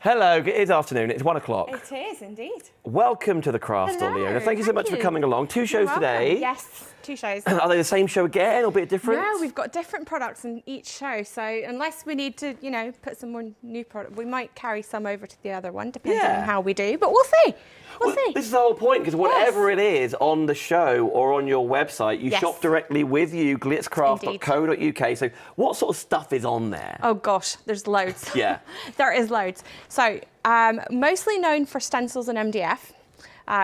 Hello, it is afternoon, it's 1 o'clock. It is indeed. Welcome to the craft store, Leona. Thank you so much for coming along. Two shows today. Yes, 2 shows. Are they the same show again or a bit different? No, we've got different products in each show. So unless we need to, you know, put some more new product, we might carry some over to the other one, depending on how we do. But we'll see. We'll see. This is the whole point, because whatever it is on the show or on your website, you shop directly with you, GlitzCraft.co.uk. So what sort of stuff is on there? Oh gosh, there's loads. Yeah. There is loads. So mostly known for stencils and MDF,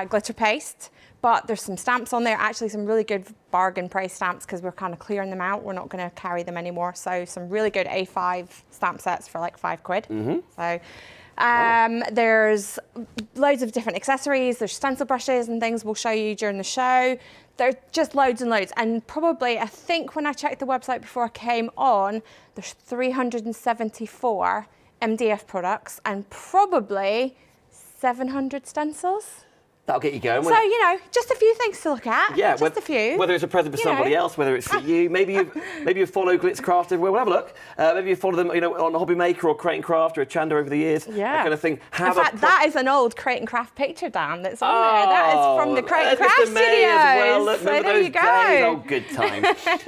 glitter paste, but there's some stamps on there, actually some really good bargain price stamps because we're kind of clearing them out. We're not going to carry them anymore. So some really good A5 stamp sets for like £5. So there's loads of different accessories. There's stencil brushes and things we'll show you during the show. There's just loads and loads. And probably, I think when I checked the website before I came on, there's 374 MDF products and probably 700 stencils. That'll get you going. So, you know, just a few things to look at. Yeah, just a few. Whether it's a present for somebody else, whether it's for you, maybe you follow GlitzCraft everywhere. We'll have a look. Maybe you follow them, you know, on Hobby Maker or Crate and Craft or a Chanda over the years. Yeah. That kind of thing. In fact, that is an old Crate and Craft picture, Dan, that's on there. That is from the Crate and Craft studios. Well. Look, so there you go. Days. Oh, good time.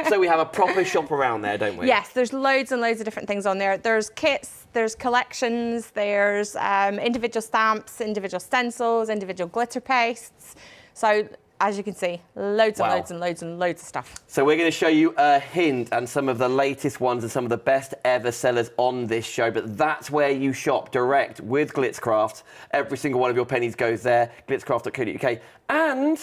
So we have a proper shop around there, don't we? Yes, there's loads and loads of different things on there. There's kits, there's collections, there's individual stamps, individual stencils, individual glitter pastes. So, as you can see, loads and loads and loads and loads of stuff. So we're going to show you a hint and some of the latest ones and some of the best ever sellers on this show. But that's where you shop direct with GlitzCraft. Every single one of your pennies goes there, glitzcraft.co.uk. And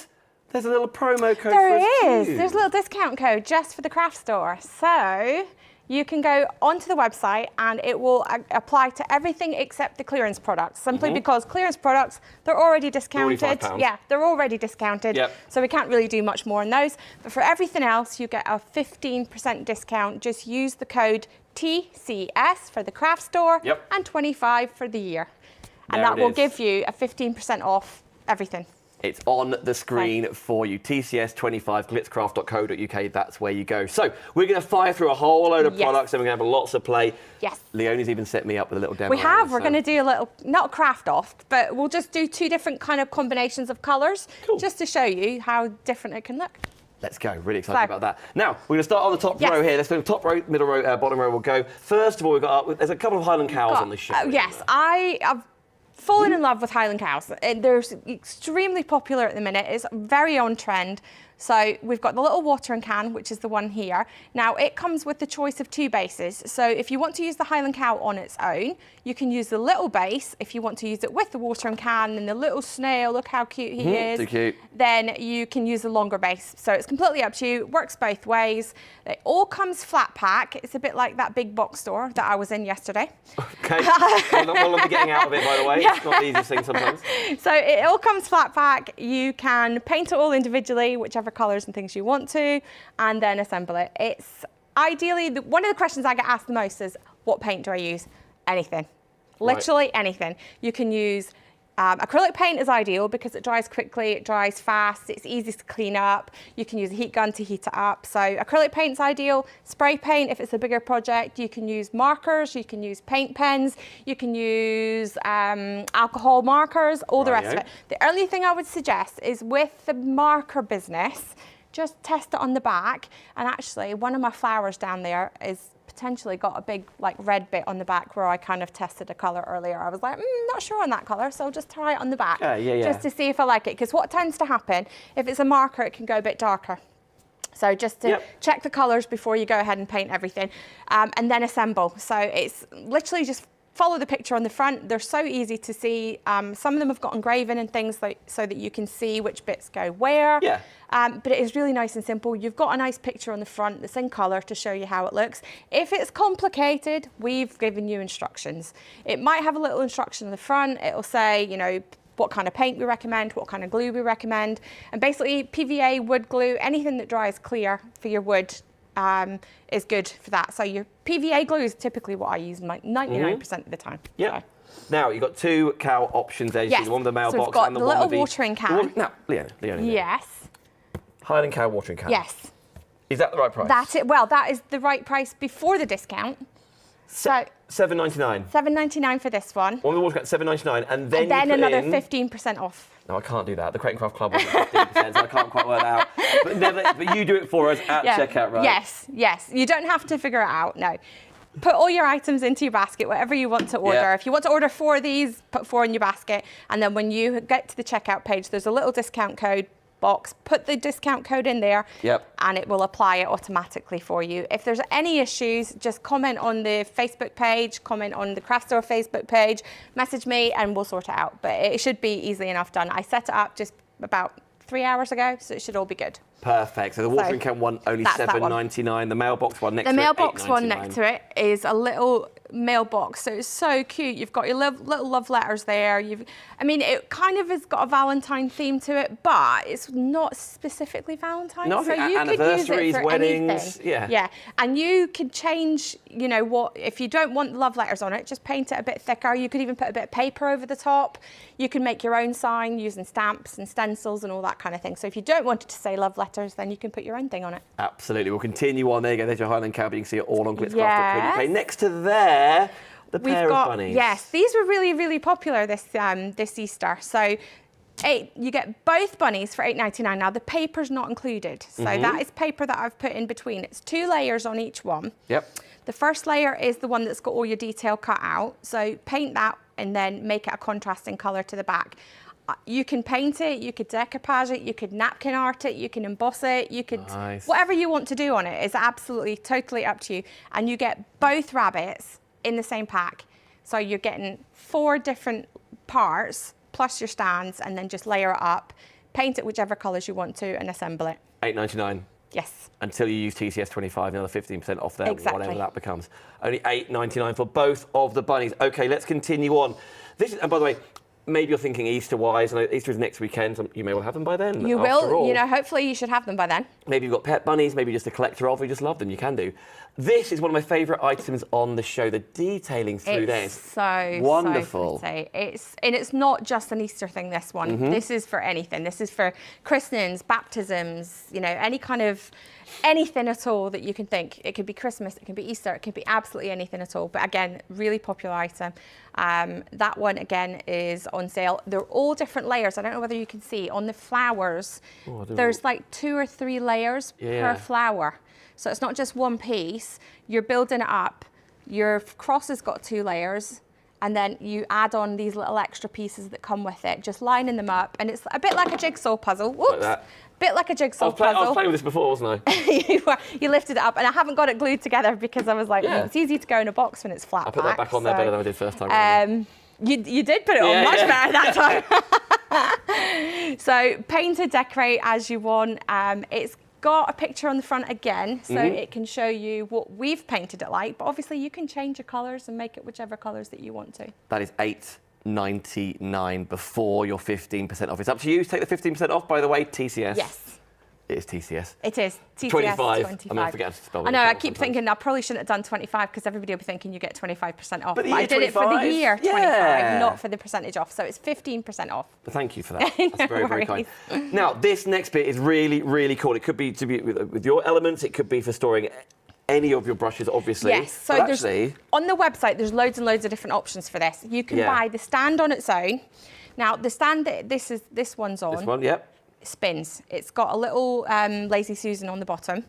there's a little promo code for us too. There's a little discount code just for the craft store. So you can go onto the website and it will apply to everything except the clearance products, simply because clearance products, they're already discounted. They're already discounted. So we can't really do much more on those. But for everything else, you get a 15% discount. Just use the code TCS for the craft store and 25 for the year. And that will give you a 15% off everything. It's on the screen for you. TCS25, glitzcraft.co.uk, that's where you go. So we're going to fire through a whole load of products and we're going to have lots of play. Yes. Leona's even set me up with a little demo. We have. We're going to do a little, not craft off, but we'll just do 2 different kind of combinations of colours just to show you how different it can look. Let's go. Really excited about that. Now, we're going to start on the top row here. Let's do the top row, middle row, bottom row. We'll go. First of all, there's a couple of Highland cows on this show. Yes, I've fallen in love with Highland cows. They're extremely popular at the minute. It's very on trend. So we've got the little watering can, which is the one here. Now it comes with the choice of 2 bases. So if you want to use the Highland cow on its own, you can use the little base. If you want to use it with the watering can and the little snail, look how cute he is. So cute. Then you can use the longer base. So it's completely up to you. Works both ways. It all comes flat pack. It's a bit like that big box store that I was in yesterday. Okay. Well, I'll be getting out of it, by the way. It's not the easiest thing sometimes. So it all comes flat pack. You can paint it all individually, whichever colours and things you want to, and then assemble it. It's ideally, one of the questions I get asked the most is, what paint do I use? Anything. Literally anything. You can use acrylic paint is ideal because it dries quickly, it dries fast, it's easy to clean up. You can use a heat gun to heat it up. So acrylic paint's ideal. Spray paint, if it's a bigger project, you can use markers, you can use paint pens, you can use alcohol markers, all the rest of it. The only thing I would suggest is with the marker business, just test it on the back. And actually, one of my flowers down there is potentially got a big like red bit on the back where I kind of tested a colour earlier. I was like, not sure on that colour, so I'll just try it on the back just to see if I like it. Because what tends to happen, if it's a marker, it can go a bit darker. So just to check the colours before you go ahead and paint everything, and then assemble. So it's literally just follow the picture on the front. They're so easy to see. Some of them have got engraving and things so that you can see which bits go where. But it is really nice and simple. You've got a nice picture on the front that's in colour to show you how it looks. If it's complicated, we've given you instructions. It might have a little instruction on the front. It'll say, you know, what kind of paint we recommend, what kind of glue we recommend. And basically PVA, wood glue, anything that dries clear for your wood is good for that. So your PVA glue is typically what I use like 99% of the time. Yeah. So. Now, you've got 2 cow options there. Yes. One with the mailbox so and the one with the watering can. Now, Leona. Yes. Highland cow watering can. Yes. Is that the right price? That's it. Well, that is the right price before the discount. So $7.99. $7.99 for this one. One of the watercolors, $7.99, and then another 15% off. No, I can't do that. The Crate and Craft Club was 15%, so I can't quite work that out. But you do it for us at checkout, right? Yes. You don't have to figure it out, no. Put all your items into your basket, whatever you want to order. If you want to order 4 of these, put 4 in your basket. And then when you get to the checkout page, there's a little discount code box. Put the discount code in there, and it will apply it automatically for you. If there's any issues, just comment on the Facebook page, comment on the Craft Store Facebook page, message me, and we'll sort it out. But it should be easily enough done. I set it up just about 3 hours ago, so it should all be good. Perfect. So the watering can one only $7.99. The mailbox one next to it, The mailbox one next to it is a little mailbox, so it's so cute. You've got your little love letters there. I mean, it kind of has got a Valentine theme to it, but it's not specifically Valentine's. No, I think so anniversaries, weddings, yeah. And you could change, you know, what if you don't want love letters on it, just paint it a bit thicker. You could even put a bit of paper over the top. You can make your own sign using stamps and stencils and all that kind of thing. So if you don't want it to say love letters, then you can put your own thing on it. Absolutely. We'll continue on. There you go. There's your Highland Cowboy. You can see it all on GlitzCraft.co.uk. Next to there, the pair of bunnies. Yes, these were really, really popular this Easter. So you get both bunnies for $8.99. Now the paper's not included. So that is paper that I've put in between. It's 2 layers on each one. Yep. The first layer is the one that's got all your detail cut out. So paint that and then make it a contrasting colour to the back. You can paint it, you could decoupage it, you could napkin art it, you can emboss it, you could, whatever you want to do on it is absolutely, totally up to you. And you get both rabbits in the same pack. So you're getting 4 different parts, plus your stands, and then just layer it up, paint it whichever colours you want to, and assemble it. $8.99. Yes. Until you use TCS 25, another 15% off there, whatever that becomes. Only $8.99 for both of the bunnies. Okay, let's continue on. This is, and by the way, maybe you're thinking Easter-wise, and Easter is next weekend, so you may well have them by then. You will, you know, hopefully you should have them by then. Maybe you've got pet bunnies, maybe just a collector of, you just love them, you can do. This is one of my favourite items on the show, the detailing through there. It's so wonderful. So pretty. It's not just an Easter thing, this one. This is for anything. This is for christenings, baptisms, you know, any kind of, anything at all that you can think. It could be Christmas, it can be Easter, it can be absolutely anything at all. But again, really popular item. That one, again, is on sale. They're all different layers. I don't know whether you can see. On the flowers, there's like 2 or 3 layers per flower. So it's not just one piece. You're building it up. Your cross has got 2 layers. And then you add on these little extra pieces that come with it, just lining them up. And it's a bit like a jigsaw puzzle. Whoops. Like that. Bit like a jigsaw puzzle. I was playing with this before, wasn't I? You lifted it up, and I haven't got it glued together because I was like, it's easy to go in a box when it's flat. I put that back on there better than I did first time. You did put it on much better that time. So paint or decorate as you want. It's got a picture on the front again, so it can show you what we've painted it like, but obviously you can change your colours and make it whichever colours that you want to. That is $8.99 before your 15% off. It's up to you to take the 15% off, by the way, TCS. Yes. It is TCS. It is. TCS 25. I forget to spell it. I know, I keep thinking I probably shouldn't have done 25 because everybody will be thinking you get 25% off. But I did 25? It for the year 25, not for the percentage off. So it's 15% off. But thank you for that. That's very, very kind. Now, this next bit is really, really cool. It could be to be with your elements. It could be for storing any of your brushes, obviously. Yes, so on the website, there's loads and loads of different options for this. You can buy the stand on its own. Now, the stand that this one's on. This one, yep. Spins. It's got a little Lazy Susan on the bottom.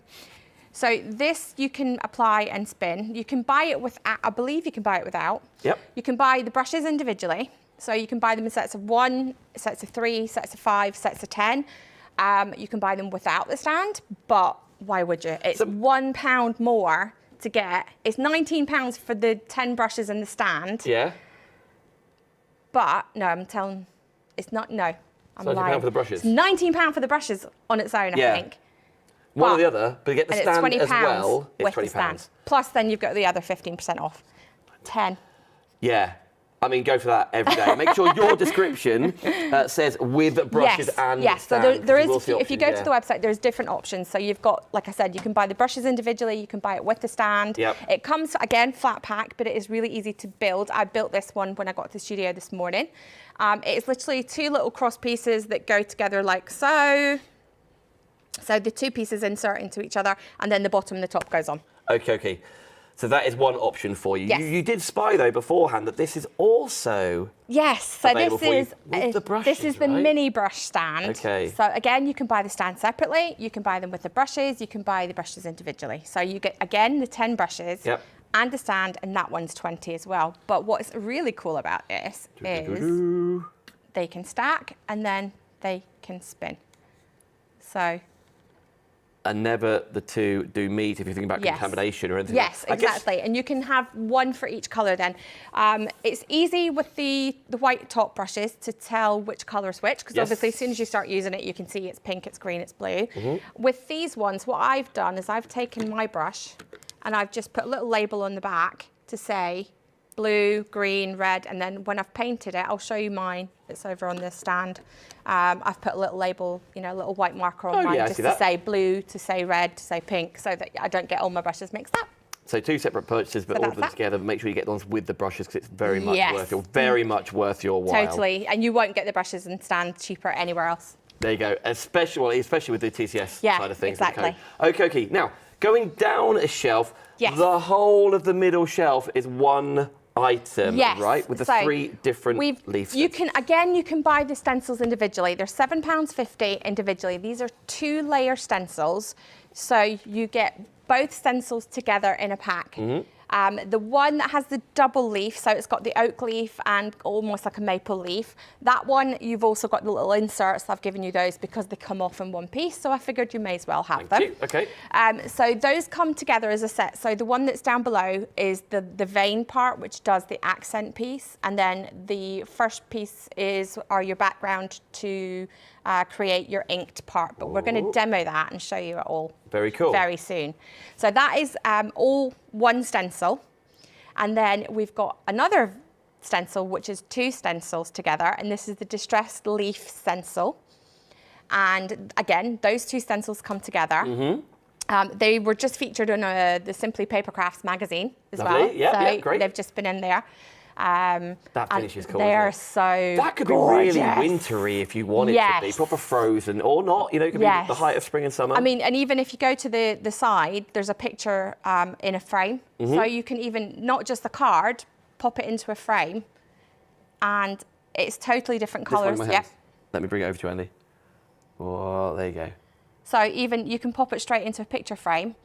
So this you can apply and spin. You can buy it with, I believe you can buy it without. Yep. You can buy the brushes individually. So you can buy them in sets of 1, sets of 3, sets of 5, sets of 10. You can buy them without the stand, but why would you? It's £1 more to get. It's £19 for the 10 brushes in the stand. Yeah. But no, I'm telling, it's not, no. I'm lying. £19 for the brushes? It's £19 for the brushes on its own, I think. One or the other, but you get the stand as well, it's £20. Stand. Plus then you've got the other 15% off. 10. Yeah. I mean, go for that every day. Make sure your description says with brushes and yes. stand. So there is, if you go to the website, there's different options. So you've got, like I said, you can buy the brushes individually, you can buy it with the stand. Yep. It comes, again, flat pack, but it is really easy to build. I built this one when I got to the studio this morning. It's literally 2 little cross pieces that go together like so. So the 2 pieces insert into each other, and then the bottom and the top goes on. Okay. So that is one option for you. Yes. You did spy though beforehand that this is also Yes, so available for you this with the brushes, the right? mini brush stand. Okay. So again, you can buy the stand separately. You can buy them with the brushes. You can buy the brushes individually. So you get again the 10 brushes. Yep. And a stand, and that one's 20 as well. But what's really cool about this is they can stack and then they can spin. So. And never the two do meet if you think about contamination or anything. Yes, exactly. And you can have one for each colour then. It's easy with the white top brushes to tell which colour is which, because obviously as soon as you start using it, you can see it's pink, it's green, it's blue. With these ones, what I've done is I've taken my brush and I've just put a little label on the back to say blue, green, red, and then when I've painted it, I'll show you mine. It's over on this stand. I've put a little label, you know, a little white marker on mine just to say blue, to say red, to say pink, so that I don't get all my brushes mixed up. So 2 separate purchases, but all of them together. Make sure you get the ones with the brushes because it's very much worth your while. Totally, and you won't get the brushes and stand cheaper anywhere else. There you go, especially with the TCS side of things. Exactly. Okay. Now, going down a shelf, the whole of the middle shelf is one item, right? With the 3 different leaves. You can buy the stencils individually. They're £7.50 individually. These are 2-layer stencils, so you get both stencils together in a pack. The one that has the double leaf, so it's got the oak leaf and almost like a maple leaf. That one, you've also got the little inserts. I've given you those because they come off in one piece, so I figured you may as well have them. Okay. So those come together as a set. So the one that's down below is the vein part, which does the accent piece, and then the first piece are your background to create your inked part. But we're going to demo that and show you it all. Very cool. Very soon. So that is all one stencil. And then we've got another stencil, which is 2 stencils together. And this is the Distressed Leaf stencil. And again, those 2 stencils come together. They were just featured on the Simply Paper Crafts magazine as well. Yeah, great. They've just been in there. That finish is cool. They are so That could gorgeous. be really wintry if you want it to be proper frozen, or not. You know, it could be the height of spring and summer. I mean, and even if you go to the side, there's a picture in a frame, so you can even not just the card, pop it into a frame, and it's totally different colours. Let me bring it over to you, Andy. Oh, there you go. So even you can pop it straight into a picture frame.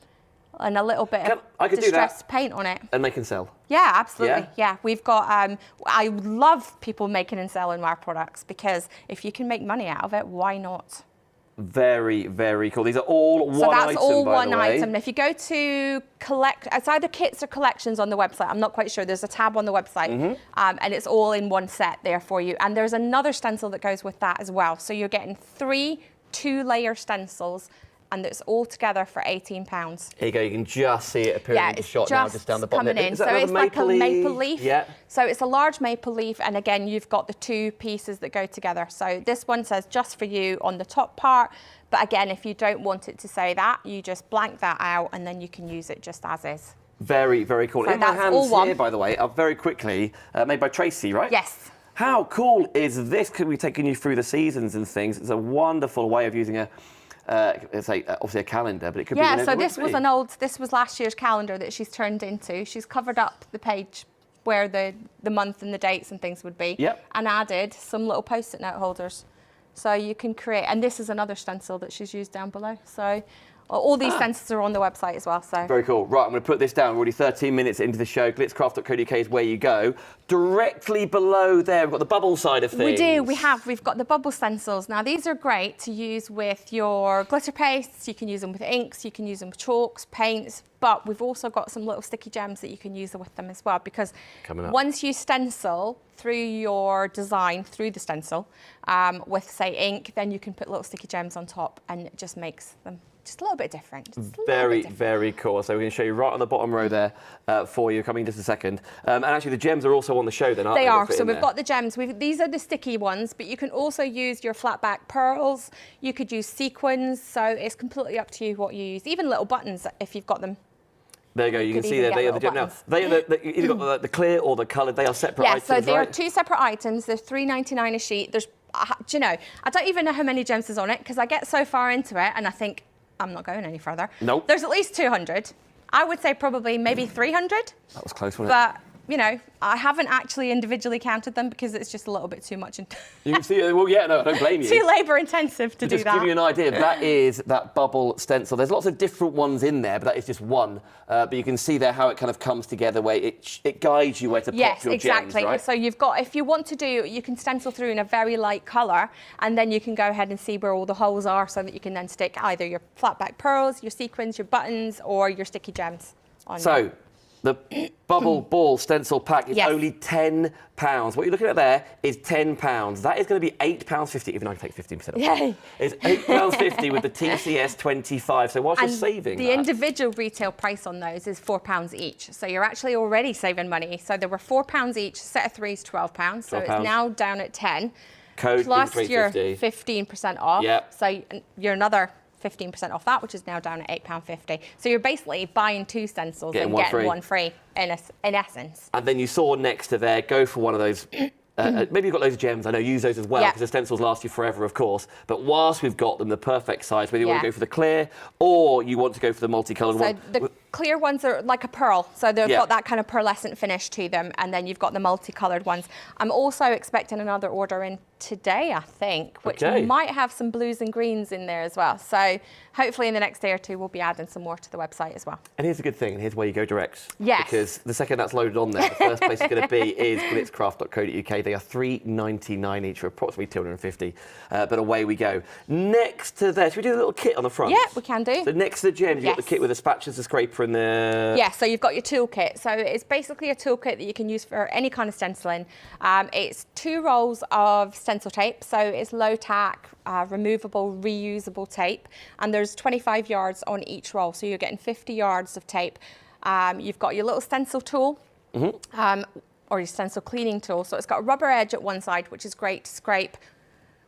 And a little bit of distressed paint on it. And make and sell. Yeah, absolutely. Yeah, we've got, I love people making and selling our products because if you can make money out of it, why not? Very, very cool. These are all one item, So that's all by one the way. item. And if you go to it's either kits or collections on the website. I'm not quite sure. There's a tab on the website and it's all in one set there for you. And there's another stencil that goes with that as well. So you're getting 3 2-layer stencils, and it's all together for £18. Here you go, you can just see it appearing in the shot now, just down the bottom. Coming in. Is that so it's like a maple leaf. Yeah. So it's a large maple leaf, and again, you've got the 2 pieces that go together. So this one says just for you on the top part, but again, if you don't want it to say that, you just blank that out, and then you can use it just as is. Very, very cool. So in my hands here, by the way, are very quickly made by Tracy, right? Yes. How cool is this? Could be taking you through the seasons and things. It's a wonderful way of using obviously a calendar, but it could be. Yeah, so this was last year's calendar that she's turned into. She's covered up the page where the month and the dates and things would be, and added some little post-it note holders. So you can create, and this is another stencil that she's used down below. So all these stencils are on the website as well. So very cool. Right, I'm going to put this down. We're already 13 minutes into the show. GlitzCraft.co.uk is where you go. Directly below there, we've got the bubble side of things. We do. We've got the bubble stencils. Now these are great to use with your glitter pastes. You can use them with inks. You can use them with chalks, paints. But we've also got some little sticky gems that you can use with them as well. Because once you stencil through your design, through the stencil, with say ink, then you can put little sticky gems on top, and it just makes them just a little bit different. Very, very cool. So we're going to show you right on the bottom row there for you, coming in just a second. And actually the gems are also on the show then, aren't they? They are. So we've got the gems. These are the sticky ones, but you can also use your flat back pearls. You could use sequins. So it's completely up to you what you use. Even little buttons if you've got them. There you go. You can see there, they are the gem. Now, they are either got the clear or the coloured. They are separate items, so they are 2 separate items. They're £3.99 a sheet. There's, do you know, I don't even know how many gems there's on it because I get so far into it and I think, I'm not going any further. Nope. There's at least 200. I would say probably maybe 300. That was close, wasn't it? But, you know, I haven't actually individually counted them because it's just a little bit too much. You can see, well, yeah, no, I don't blame you. Too labour intensive to do that. Just give you an idea, that is that bubble stencil. There's lots of different ones in there, but that is just one. But you can see there how it kind of comes together, where it guides you where to pop your gems, right? So you've got, if you want to do, you can stencil through in a very light colour, and then you can go ahead and see where all the holes are so that you can then stick either your flat back pearls, your sequins, your buttons, or your sticky gems on there. The bubble ball stencil pack is only £10. What you're looking at there is £10. That is going to be £8.50, even though I can take 15% off. Yay. It's £8.50 with the TCS 25. So whilst you're saving the individual retail price on those is £4 each. So you're actually already saving money. So there were £4 each, set of threes, £12. So it's now down at 10. Code plus your 15% off. Yep. So you're another 15% off that, which is now down at £8.50. So you're basically buying 2 stencils and getting one free in essence. And then you saw next to there, go for one of those. Maybe you've got loads of gems. I know, use those as well, because the stencils last you forever, of course. But whilst we've got them the perfect size, whether you want to go for the clear or you want to go for the multicoloured one. The clear ones are like a pearl, so they've got that kind of pearlescent finish to them, and then you've got the multicoloured ones. I'm also expecting another order in today, I think, which might have some blues and greens in there as well. So hopefully in the next day or two, we'll be adding some more to the website as well. And here's a good thing, and here's where you go direct. Yes. Because the second that's loaded on there, the first place it's going to be is glitzcraft.co.uk. They are $3.99 each for approximately 250. But away we go. Next to there, should we do a little kit on the front? Yeah, we can do. So next to the gems, you've got the kit with the spatulas, the scraper, and the... Yeah, so you've got your toolkit. So it's basically a toolkit that you can use for any kind of stenciling. It's 2 rolls of stencil tape. So it's low tack, removable, reusable tape. And there's 25 yards on each roll. So you're getting 50 yards of tape. You've got your little stencil tool. Or your stencil cleaning tool. So it's got a rubber edge at one side, which is great to scrape.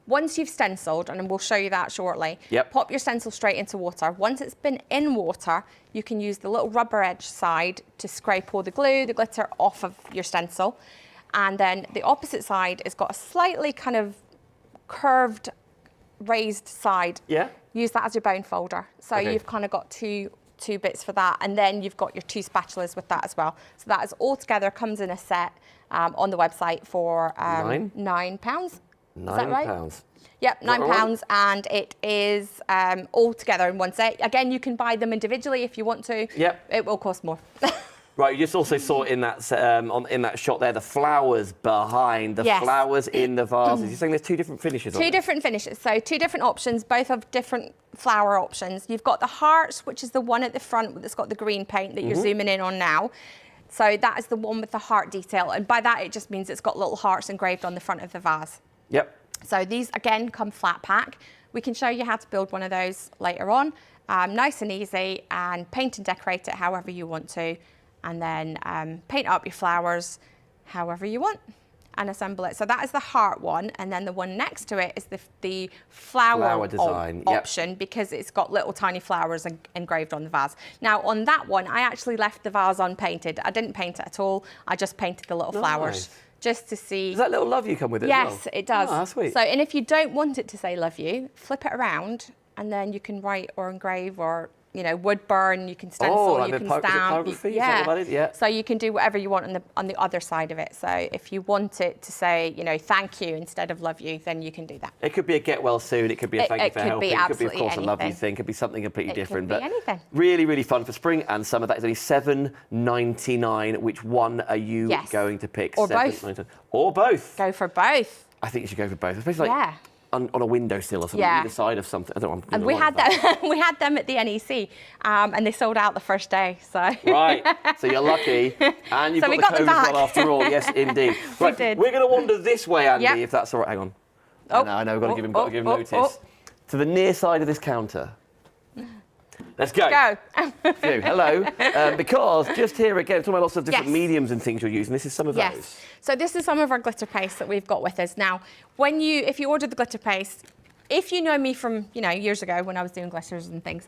Once you've stenciled, and we'll show you that shortly, pop your stencil straight into water. Once it's been in water, you can use the little rubber edge side to scrape all the glue, the glitter off of your stencil. And then the opposite side has got a slightly kind of curved, raised side. Yeah. Use that as your bone folder. So you've kind of got two bits for that, and then you've got your 2 spatulas with that as well. So that is all together, comes in a set on the website for £9. Is that right? £9. Yep, £9, and it is all together in one set. Again, you can buy them individually if you want to. Yep. It will cost more. Right, you just also saw in that in that shot there the flowers behind, the flowers in the vases. You're saying there's 2 different finishes on it? 2 different finishes, so 2 different options, both have different flower options. You've got the hearts, which is the one at the front that's got the green paint that you're zooming in on now. So that is the one with the heart detail, and by that it just means it's got little hearts engraved on the front of the vase. Yep. So these, again, come flat pack. We can show you how to build one of those later on. Nice and easy, and paint and decorate it however you want to. And then paint up your flowers however you want and assemble it. So that is the heart one, and then the one next to it is the flower design option, because it's got little tiny flowers engraved on the vase. Now on that one, I actually left the vase unpainted. I didn't paint it at all. I just painted the little flowers just to see. Does that little love you come with it as well? Yes, it does. Oh, sweet. So, and if you don't want it to say love you, flip it around, and then you can write or engrave or, you know, wood burn, you can stencil, like you can stamp. So you can do whatever you want on the other side of it. So if you want it to say, you know, thank you instead of love you, then you can do that. It could be a get well soon, it could be a thank you for helping, it could be, of course, anything. a love you thing, it could be something completely different. Could be but anything. Really, really fun for spring and summer. That is only $7.99. Which one are you going to pick? Or both. Or both. Go for both. I think you should go for both, especially like on a windowsill or something, either side of something. I don't know. And we had that. We had them at the NEC, and they sold out the first day. So right, so you're lucky, and you've got the code as well after all. Yes, indeed. Right, we're going to wander this way, Andy, if that's all right. Hang on. I know. We've got to give him notice. To the near side of this counter. Let's go. Hello. Because just here again, talking about lots of different mediums and things you're using. This is some of those. So this is some of our glitter paste that we've got with us. Now, if you order the glitter paste, if you know me from, you know, years ago when I was doing glitters and things,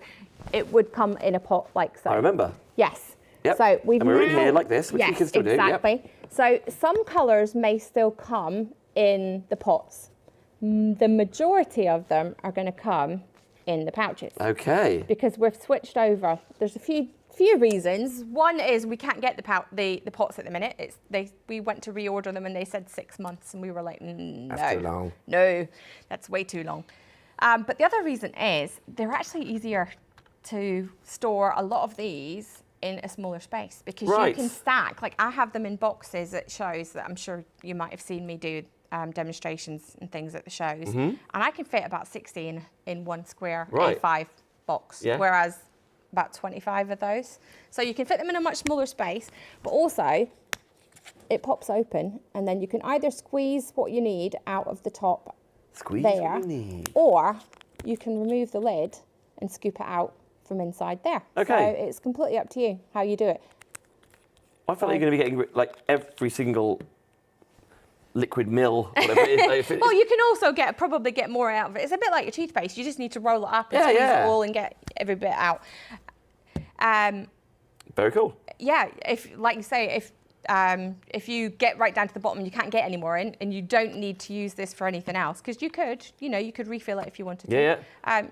it would come in a pot like so. I remember. Yes. Yep. So we're in here like this, which you can still do. Exactly. So some colours may still come in the pots. The majority of them are going to come in the pouches. Okay. Because we've switched over. There's a few reasons. One is we can't get the pots at the minute. We went to reorder them and they said 6 months, and we were like, no, That's too long. No, that's way too long. But the other reason is they're actually easier to store a lot of these in a smaller space, because you can stack. Like, I have them in boxes at shows that I'm sure you might have seen me do demonstrations and things at the shows, and I can fit about 60 in one square A5 box, whereas about 25 of those. So you can fit them in a much smaller space, but also it pops open, and then you can either squeeze what you need out of the top there, or you can remove the lid and scoop it out from inside there. Okay. So it's completely up to you how you do it. I felt like you're going to be getting like every single liquid mill, whatever it is. Well, you can also probably get more out of it. It's a bit like your toothpaste. You just need to roll it up and squeeze it all and get every bit out. Very cool. Yeah, like you say, if you get right down to the bottom and you can't get any more in, and you don't need to use this for anything else, because you could refill it if you wanted to.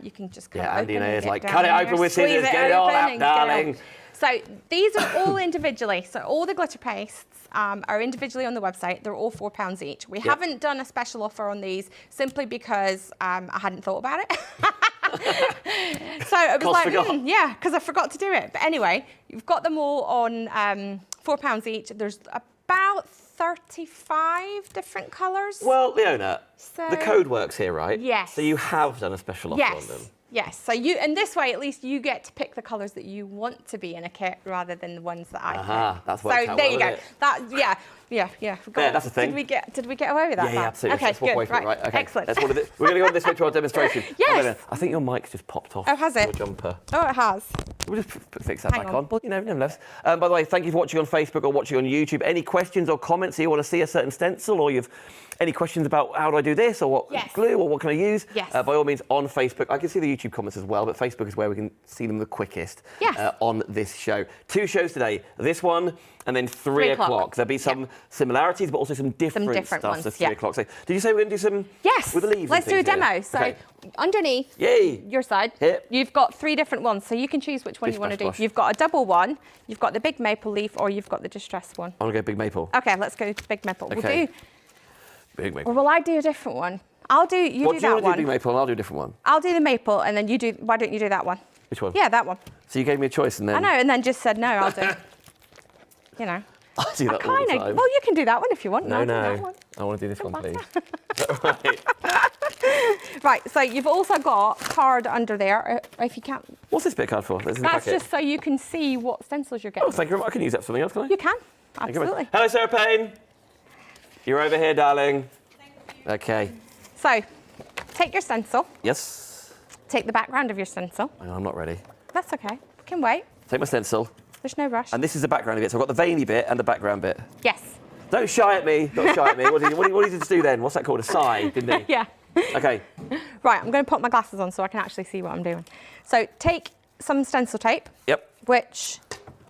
You can just cut it open. Andy is like, cut it open with scissors, get it all out, darling. So these are all individually. So all the glitter pastes are individually on the website. They're all £4 each. We haven't done a special offer on these simply because I hadn't thought about it. So I was like, because I forgot to do it. But anyway, you've got them all on £4 each. There's about 35 different colours. Well, Leona, the code works here, right? Yes. So you have done a special offer on them. Yes, so and this way at least you get to pick the colours that you want to be in a kit rather than the ones that I pick. That's worked out. So there you go. Yeah, that's the thing. Did we get away with that? Yeah, absolutely. Okay, good. Right. Okay. Excellent. We're going to go on this way to our demonstration. Yes. I think your mic's just popped off. Oh, has it? Your jumper. Oh, it has. We'll just fix that back on. You know, never knows. By the way, thank you for watching on Facebook or watching on YouTube. Any questions or comments, you want to see a certain stencil, or you've any questions about how do I do this, or what glue, or what can I use? Yes. By all means, on Facebook. I can see the YouTube comments as well, but Facebook is where we can see them the quickest on this show. 2 shows today. This one and then 3 o'clock. There'll be some similarities, but also some different stuff. Ones, so 3 o'clock. So, did you say we're going to do some with the leaves? Let's do a demo. So underneath your side, you've got 3 different ones. So you can choose which one you want to do. You've got a double one, you've got the big maple leaf, or you've got the distressed one. I want to go big maple. Okay, let's go to big maple. Okay. We'll do big maple. Or will I do a different one? I'll do, you do that one. What do you want to do, big maple, and I'll do a different one? I'll do the maple, and then you do, why don't you do that one? Which one? Yeah, that one. So you gave me a choice and then... I know, and then just said, no, I'll do, you know. I do that all the time. Well, you can do that one if you want. No. I want to do this one, please. Right, so you've also got card under there, if you can't... What's this bit of card for? That's just so you can see what stencils you're getting. Oh, thank you very much. I can use that for something else, can I? You can, absolutely. Hello, Sarah Payne. You're over here, darling. Thank you. Okay. So, take your stencil. Yes. Take the background of your stencil. Hang on, I'm not ready. That's okay. We can wait. Take my stencil. There's no rush. And this is the background bit. So I've got the veiny bit and the background bit. Yes. Don't shy at me. Don't shy at me. What did he just do then? What's that called? A sigh, didn't he? Yeah. Okay. Right, I'm going to put my glasses on so I can actually see what I'm doing. So take some stencil tape. Yep. Which...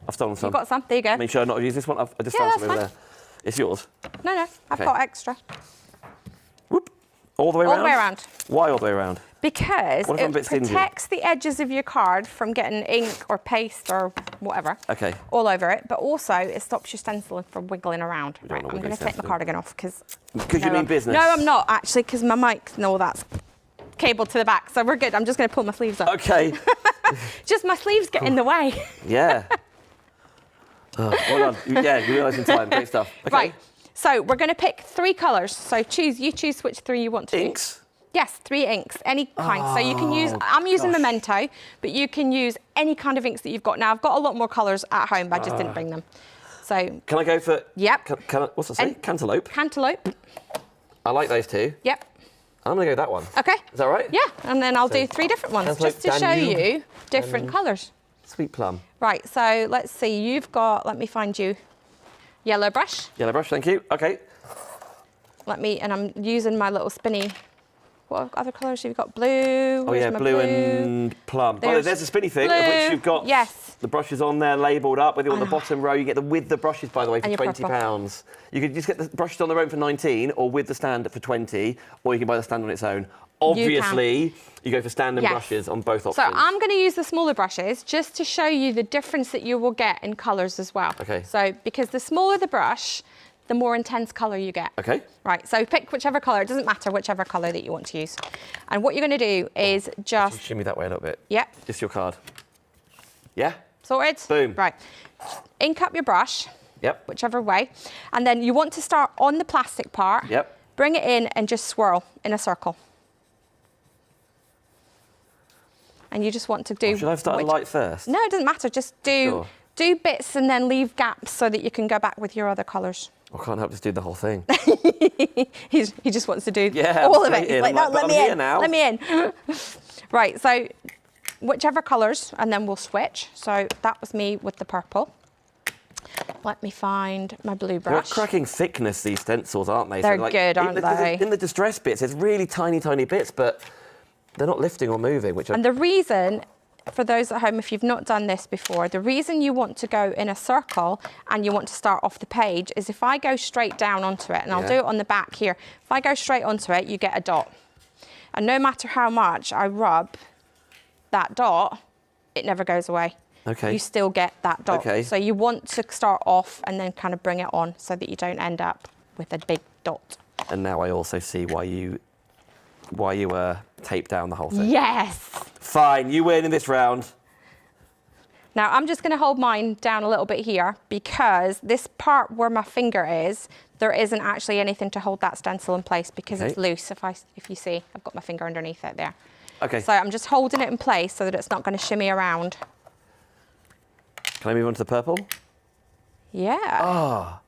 I've stolen some. You've got some. There you go. Make sure I not use this one. I just found some over there. It's yours. No. I've got extra. Whoop. All the way around? All the way around. Why all the way around? Because it protects the edges of your card from getting ink or paste or whatever all over it, but also it stops your stencil from wiggling around. Right, I'm going to take my cardigan off because... Because you mean business? No, I'm not, actually, because my mic and all that's cabled to the back, so we're good. I'm just going to pull my sleeves up. Okay. Just my sleeves get in the way. Yeah. Well done. Yeah, you realise in time. Great stuff. Okay. Right. So we're going to pick 3 colours. So you choose which 3 you want to Inks? do. Yes, 3 inks, any kind. So you can use, I'm using Memento, but you can use any kind of inks that you've got. Now, I've got a lot more colours at home, but I just didn't bring them. So. Can I go for? Yep. What's that say? Cantaloupe. Cantaloupe. I like those 2. Yep. I'm going to go that one. Okay. Is that right? Yeah, and then I'll do 3 different ones just to show you different colours. Sweet plum. Right, so let's see. You've got, let me find you, yellow brush. Yellow brush, thank you. Okay. And I'm using my little spinny. What other colours have you got? Blue. Oh yeah, blue and plum. There's a spinny thing of which you've got the brushes on there labelled up. Whether you're on the bottom row, you get them with the brushes, by the way, for £20. You could just get the brushes on their own for 19, or with the stand for 20, or you can buy the stand on its own. obviously you go for stand-in brushes on both options. So I'm going to use the smaller brushes just to show you the difference that you will get in colours as well. Okay. So because the smaller the brush, the more intense colour you get. Okay. Right, so pick whichever colour, it doesn't matter whichever colour that you want to use. And what you're going to do is just... Shimmy that way a little bit. Yep. Just your card. Yeah? Sorted? Boom. Right. Ink up your brush. Yep. Whichever way. And then you want to start on the plastic part. Yep. Bring it in and just swirl in a circle. And you just want to do... Should I have started light first? No, it doesn't matter. Just do bits and then leave gaps so that you can go back with your other colours. I can't help just do the whole thing. He just wants to do Yeah, all of it. in. Like, no, let me in. Now. Let me in. Right, so whichever colours, and then we'll switch. So that was me with the purple. Let me find my blue brush. They're cracking thickness, these stencils, aren't they? They're good, aren't they? In the distress bits, it's really tiny, tiny bits, but they're not lifting or moving, which And the reason, for those at home, if you've not done this before, the reason you want to go in a circle and you want to start off the page is if I go straight down onto it, and I'll do it on the back here, if I go straight onto it, you get a dot. And no matter how much I rub that dot, it never goes away. Okay. You still get that dot. Okay. So you want to start off and then kind of bring it on so that you don't end up with a big dot. And now I also see why you tape down the whole thing. Yes. Fine, you win in this round. Now I'm just going to hold mine down a little bit here because this part where my finger is, there isn't actually anything to hold that stencil in place because it's loose. If you see, I've got my finger underneath it there. Okay. So I'm just holding it in place so that it's not going to shimmy around. Can I move on to the purple? Yeah. Ah.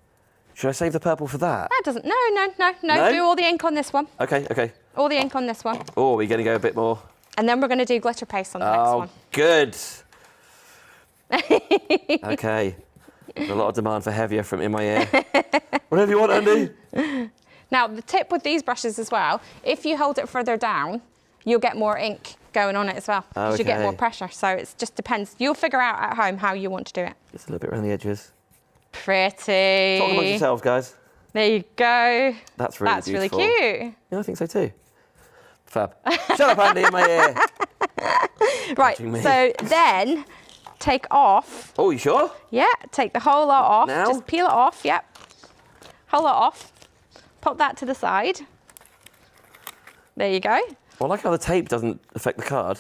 Should I save the purple for that? That doesn't, no. Do all the ink on this one. Okay, okay. All the ink on this one. Oh, we're going to go a bit more. And then we're going to do glitter paste on the next one. Good. Okay. There's a lot of demand for heavier from in my ear. Whatever you want, Andy. Now, the tip with these brushes as well, if you hold it further down, you'll get more ink going on it as well. Because you get more pressure. So it just depends. You'll figure out at home how you want to do it. Just a little bit around the edges. Pretty. Talk amongst yourselves, guys. There you go. That's really beautiful. Really cute. Yeah, I think so too. Fab. Shut up, Andy, in my ear. Right, so then take off. Oh, you sure? Yeah, take the whole lot off. Now? Just peel it off, yep. Whole lot off. Pop that to the side. There you go. Well, I like how the tape doesn't affect the card.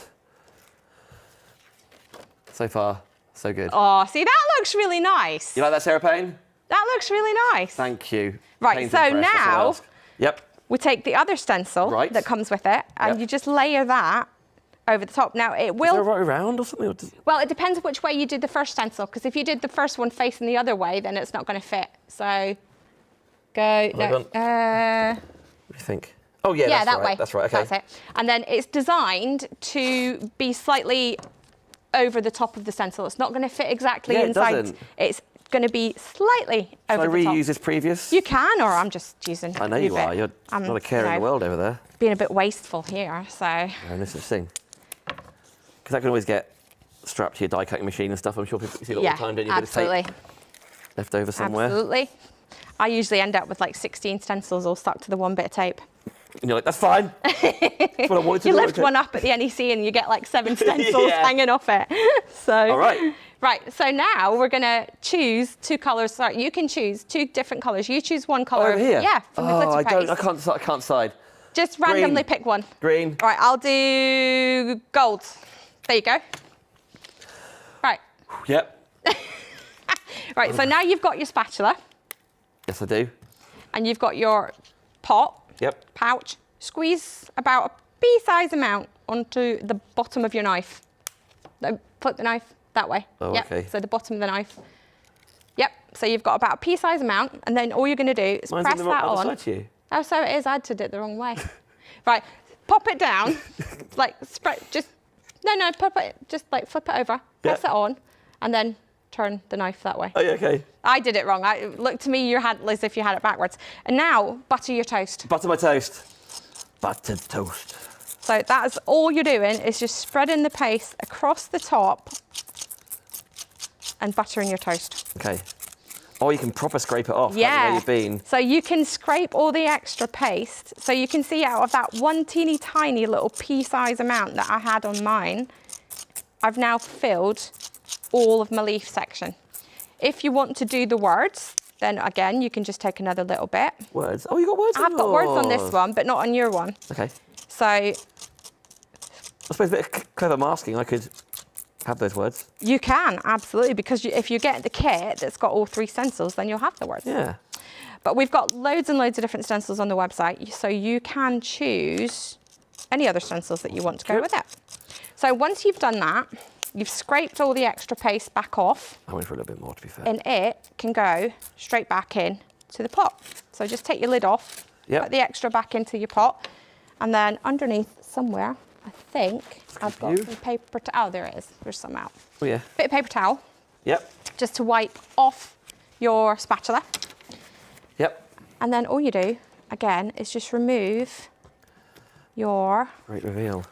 So far, so good. Oh, see, that looks really nice. You like that, Sarah Payne? That looks really nice. Thank you. Right, Payne's so impressed, that's what I now ask. Yep. we take the other stencil that comes with it and you just layer that over the top. Now it will... Is there a right around or something? Or Well, it depends which way you did the first stencil, because if you did the first one facing the other way, then it's not going to fit. So go... What do you think? Oh, yeah, that's that right. way. That's right, okay. That's it. And then it's designed to be slightly over the top of the stencil. It's not going to fit exactly inside. It doesn't. It's going to be slightly over the top. Should I reuse this previous? You can, or I'm just using I know you are. You're not a care in the world over there. Being a bit wasteful here, so... No, no such thing. Because that can always get strapped to your die cutting machine and stuff. I'm sure people see that all the time, don't you? Absolutely. Bit of tape left over somewhere. Absolutely. I usually end up with like 16 stencils all stuck to the one bit of tape. And you're like, that's fine. That's what I wanted to You do. lift one up at the NEC and you get like 7 stencils hanging off it. So, all right. Right, so now we're going to choose 2 colours. Sorry, you can choose 2 different colours. You choose one colour. Over here? Yeah, from the glitter paste. I can't decide. Just randomly pick one. Green. All right, I'll do gold. There you go. Right. Yep. Right, so now you've got your spatula. Yes, I do. And you've got your pot. Yep. Pouch. Squeeze about a pea-size amount onto the bottom of your knife. No, flip the knife that way. Oh, yep. okay. So the bottom of the knife. Yep. So you've got about a pea-size amount, and then all you're going to do is press that on. Side to you. Oh, so it is. I did it the wrong way. Right. Pop it down. Like spread. Just no. Pop it. Just like flip it over. Press it on, and then turn the knife that way. Oh, yeah, okay. I did it wrong. Look to me, you had as if you had it backwards. And now, butter your toast. Butter my toast. Buttered toast. So that's all you're doing is just spreading the paste across the top and buttering your toast. Okay. Oh, you can proper scrape it off. Yeah. Where you've been. So you can scrape all the extra paste. So you can see out of that one teeny tiny little pea-size amount that I had on mine, I've now filled all of my leaf section. If you want to do the words, then again, you can just take another little bit. Words? Oh, you got words on I've got words on this one, but not on your one. Okay. So I suppose a bit of clever masking, I could have those words. you can, absolutely, because if you get the kit that's got all 3 stencils, then you'll have the words. Yeah. But we've got loads and loads of different stencils on the website, so you can choose any other stencils that you want to go with it. So once you've done that, you've scraped all the extra paste back off. I went for a little bit more, to be fair. And it can go straight back in to the pot. So just take your lid off, put the extra back into your pot, and then underneath somewhere, I think I've got some paper towel. Oh, there it is. There's some out. Oh, yeah. Bit of paper towel. Yep. Just to wipe off your spatula. Yep. And then all you do, again, is just remove your... Great reveal.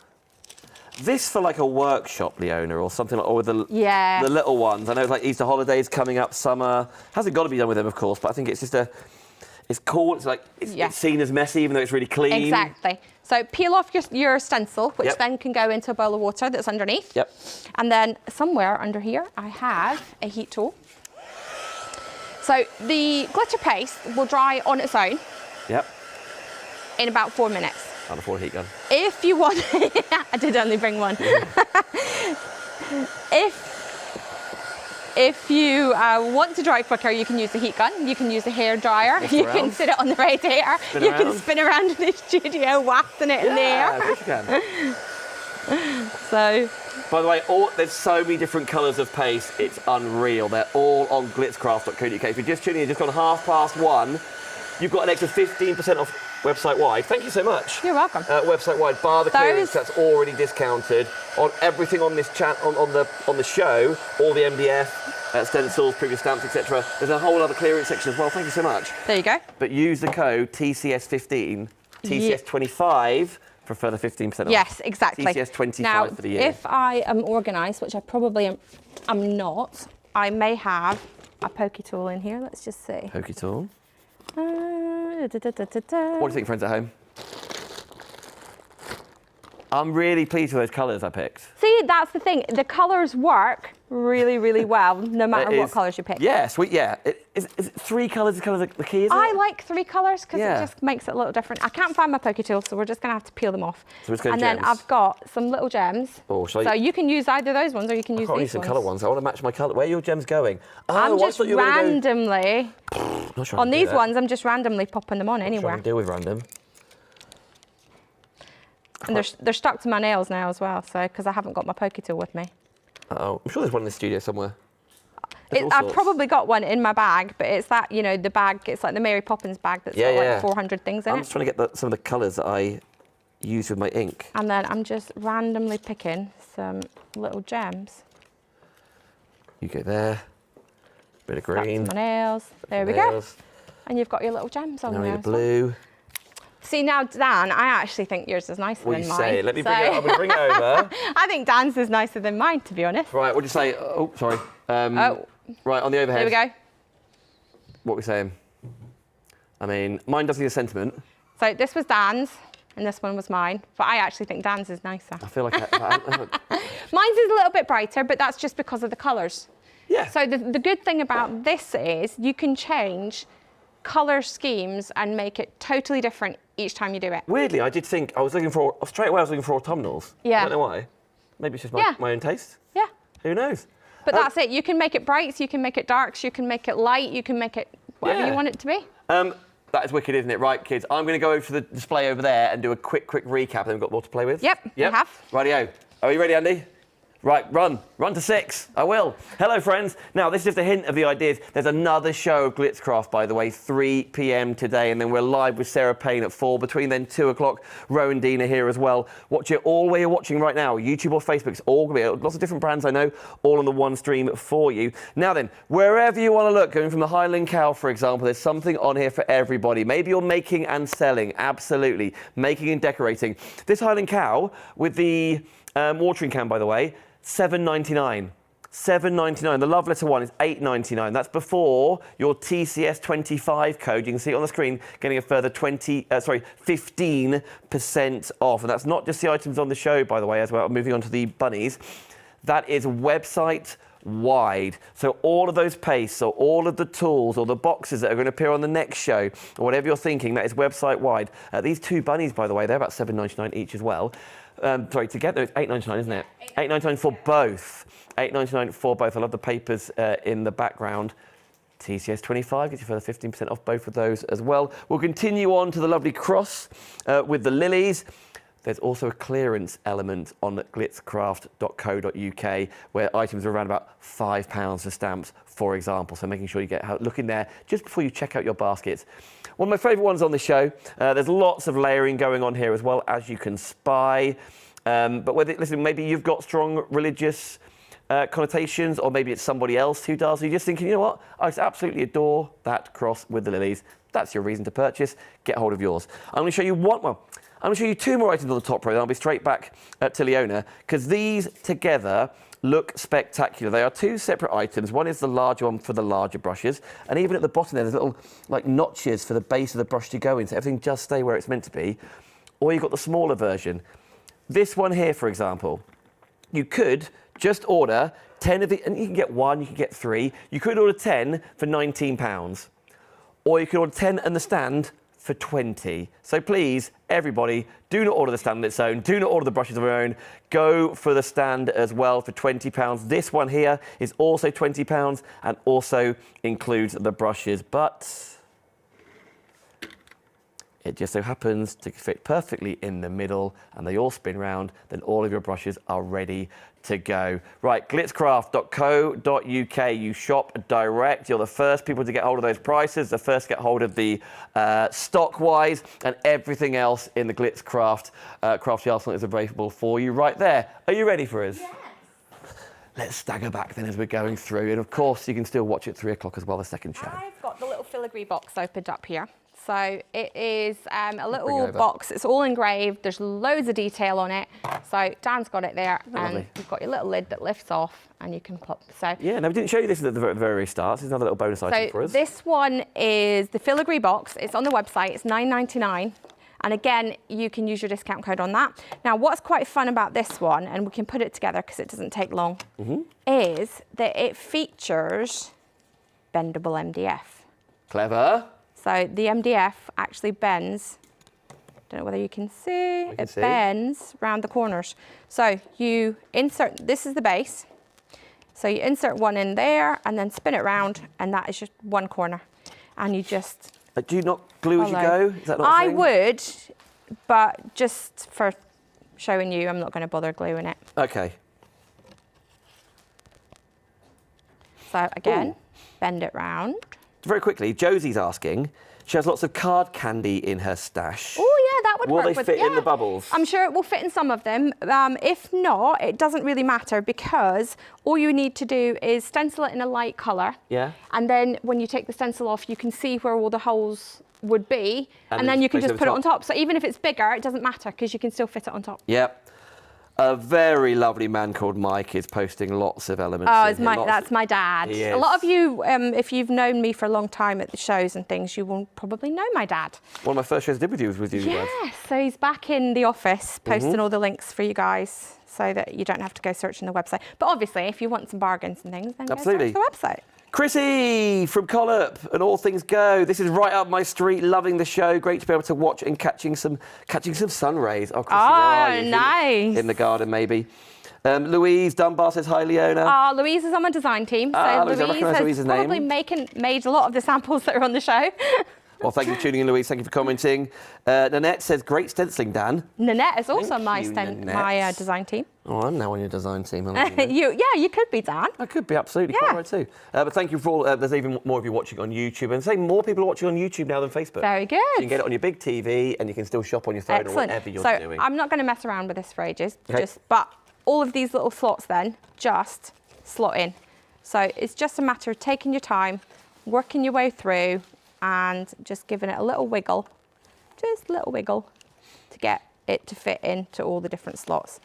This for like a workshop, Leona, or something like, or with the little ones. I know it's like Easter holidays coming up, summer. Hasn't got to be done with them, of course, but I think it's just it's cool. It's like, it's seen as messy, even though it's really clean. Exactly. So peel off your stencil, which then can go into a bowl of water that's underneath. Yep. And then somewhere under here, I have a heat tool. So the glitter paste will dry on its own. Yep. In about 4 minutes. Can't afford a heat gun. If you want, I did only bring one. If you want to dry quicker, you can use the heat gun, you can use the hair dryer, you can sit it on the radiator, you can spin around in the studio, wafting it in the air. Of course you can. So, by the way, there's so many different colours of paste, it's unreal. They're all on glitzcraft.co.uk. If you're just tuning in, just gone 1:30, you've got an extra 15% off website-wide. Thank you so much. You're welcome. Website-wide, bar the clearance, that's already discounted. On everything on this chat, on the show, all the MDF, stencils, previous stamps, etc. There's a whole other clearance section as well. Thank you so much. There you go. But use the code TCS15, TCS25 for a further 15% off. Yes, exactly. TCS25 for the year. If I am organised, which I probably am not, I may have a pokey tool in here. Let's just see. Pokey tool. What What do you think, friends at home? I'm really pleased with those colours I picked. See, that's the thing. The colours work really, really well, no matter what colours you pick. Yeah, sweet, yeah. Is it 3 colours the key, is it? I like 3 colours because it just makes it a little different. I can't find my pokey tool, so we're just going to have to peel them off. So let's go and gems. then I've got some little gems. Oh, so you can use either those ones or you can use these ones. Some colour ones. I want to match my colour. Where are your gems going? Oh, I'm just randomly, on these ones, I'm just randomly popping them on anywhere. I deal with random. And they're stuck to my nails now as well, so because I haven't got my pokey tool with me. Uh-oh. I'm sure there's one in the studio somewhere. I've probably got one in my bag, but it's that, the bag, it's like the Mary Poppins bag that's got like 400 things in it. I'm just trying to get some of the colours that I use with my ink. And then I'm just randomly picking some little gems. You go there. Bit of green. Stuck to my nails. There we go. And you've got your little gems on there. Now the blue. See, now, Dan, I actually think yours is nicer than mine. Say? Let me bring it up. I'm going to bring it over. I think Dan's is nicer than mine, to be honest. Right, what do you say? Oh, sorry. Right, on the overhead. There we go. What are we saying? I mean, mine does need a sentiment. So this was Dan's, and this one was mine. But I actually think Dan's is nicer. I feel like Mine's is a little bit brighter, but that's just because of the colours. Yeah. So the good thing about this is you can change colour schemes and make it totally different each time you do it. Weirdly, I did think, straight away I was looking for autumnals. Yeah. I don't know why. Maybe it's just my own taste. Yeah. Who knows? But that's it. You can make it brights, you can make it darks, you can make it light, you can make it whatever you want it to be. That is wicked, isn't it? Right, kids, I'm going to go over to the display over there and do a quick recap, and then we've got more to play with. Yep, you have. Rightio. Are you ready, Andy? Right, run to 6. I will. Hello, friends. Now, this is just a hint of the ideas. There's another show of GlitzCraft, by the way, 3 p.m. today, and then we're live with Sarah Payne at 4. Between then, 2 o'clock, Rowan Dean are here as well. Watch it all where you're watching right now, YouTube or Facebook. It's all going to be lots of different brands, I know, all on the one stream for you. Now then, wherever you want to look, going from the Highland Cow, for example, there's something on here for everybody. Maybe you're making and selling, absolutely. Making and decorating. This Highland Cow with the watering can, by the way, $7.99. $7.99. The love letter one is $8.99. That's before your TCS 25 code. You can see it on the screen, getting a further 15% off. And that's not just the items on the show, by the way, as well. Moving on to the bunnies. That is website wide. So all of those pastes or all of the tools or the boxes that are going to appear on the next show or whatever you're thinking, that is website wide. These two bunnies, by the way, they're about $7.99 each as well. Sorry, together it's $8.99, isn't it? $8.99 for both. $8.99 for both. I love the papers in the background. TCS 25 gets you further 15% off both of those as well. We'll continue on to the lovely cross with the lilies. There's also a clearance element on glitzcraft.co.uk where items are around about £5 for stamps, for example. So making sure you get a look in there just before you check out your baskets. One of my favourite ones on the show. There's lots of layering going on here as well, as you can spy. But listen, maybe you've got strong religious connotations, or maybe it's somebody else who does. You're just thinking, you know what? I just absolutely adore that cross with the lilies. That's your reason to purchase. Get hold of yours. I'm going to show you I'm going to show you two more items on the top row, then I'll be straight back to Leona, because these together look spectacular. They are two separate items. One is the larger one for the larger brushes, and even at the bottom there's little like notches for the base of the brush to go in, so everything just stay where it's meant to be. Or you've got the smaller version. This one here, for example, you could just order 10 of it, and you can get one, you can get three. You could order 10 for £19, or you could order 10 and the stand for 20. So please, everybody, do not order the stand on its own. Do not order the brushes of your own. Go for the stand as well for £20. This one here is also £20 and also includes the brushes, but it just so happens to fit perfectly in the middle and they all spin round, then all of your brushes are ready to go. Right, glitzcraft.co.uk, you shop direct. You're the first people to get hold of those prices, the first to get hold of the stock-wise, and everything else in the GlitzCraft crafty arsenal is available for you right there. Are you ready for us? Yes. Let's stagger back then as we're going through. And of course, you can still watch at 3 o'clock as well, the second show. I've got the little filigree box opened up here. So it is a little box. It's all engraved. There's loads of detail on it. So Dan's got it there, and you've got your little lid that lifts off, and you can pop. So yeah, no, we didn't show you this at the very start. It's another little bonus item for us. This one is the filigree box. It's on the website. It's $9.99. And again, you can use your discount code on that. Now, what's quite fun about this one, and we can put it together because it doesn't take long, is that it features bendable MDF. Clever. So the MDF actually bends. Don't know whether you can see. It bends around the corners. So you insert, this is the base. So you insert one in there and then spin it round, and that is just one corner. And you just do you not glue as you go? Is that not I would, but just for showing you, I'm not going to bother gluing it. Okay. So again, bend it round. Very quickly, Josie's asking, she has lots of card candy in her stash. Oh yeah, that would work. Will they fit in the bubbles? I'm sure it will fit in some of them. If not, it doesn't really matter because all you need to do is stencil it in a light colour. Yeah. And then when you take the stencil off, you can see where all the holes would be, and then you can just put it on top. So even if it's bigger, it doesn't matter because you can still fit it on top. Yep. A very lovely man called Mike is posting lots of elements. Oh, that's my dad. A lot of you, if you've known me for a long time at the shows and things, you will probably know my dad. One of my first shows I did with you was with you. Yes, so he's back in the office posting all the links for you guys so that you don't have to go searching the website. But obviously, if you want some bargains and things, then go search the website. Chrissy from Collop and All Things Go. This is right up my street. Loving the show. Great to be able to watch and catching some sun rays. Oh, Chrissy, where are you? Nice. In the garden, maybe. Louise Dunbar says hi, Leona. Louise is on my design team. So Louise has probably made a lot of the samples that are on the show. Well, thank you for tuning in, Louise. Thank you for commenting. Nanette says, great stenciling, Dan. Nanette is also my design team. Oh, I'm now on your design team. You could be, Dan. I could be, absolutely. Quite right, too. But thank you for all. There's even more of you watching on YouTube. And say more people are watching on YouTube now than Facebook. Very good. So you can get it on your big TV and you can still shop on your phone or whatever you're doing. I'm not going to mess around with this for ages. But all of these little slots then just slot in. So it's just a matter of taking your time, working your way through, and just giving it a little wiggle, just a little wiggle to get it to fit into all the different slots.